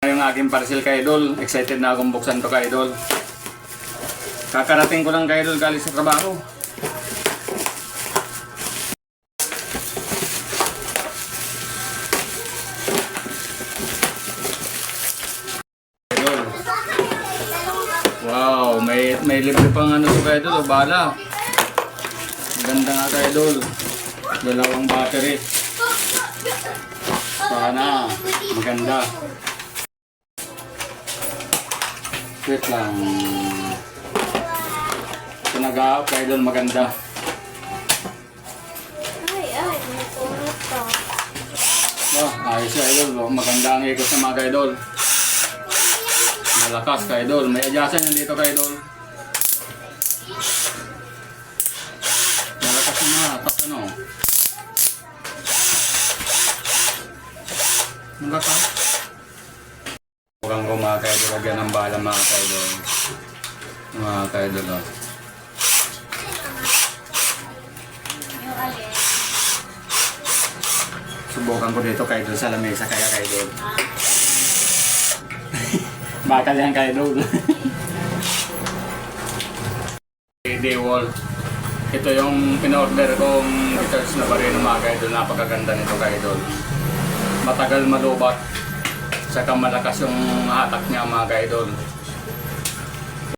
Yung aking parcel ka idol, excited na akong buksan to ka idol. Kakarating ko lang ka idol galing sa trabaho. Idol. Wow, may libre pang ano to ka idol, bala. Ganda nga ka idol. Dalawang battery. Sana maganda. Wait lang. Pinag-aap ka idol, maganda. Ay, napunod to. Oh, ayos ka idol. Maganda ang ikot sa mga idol. Malakas ka idol. May adyasan yan dito ka idol. Malakas yung mga hatak ano. Malakas. Huwag ko mga kaidol, lagyan ng bala mga kaidol. Mga kaidol o. Subukan ko dito kaidol sa lamesa kaya kaidol. Bakal yan kaidol. D-wall. Ito yung pinorder kong guitars na barino mga kaidol. Napakaganda nito kaidol. Matagal malubat. Saka malakas yung hatak niya mga kaidol.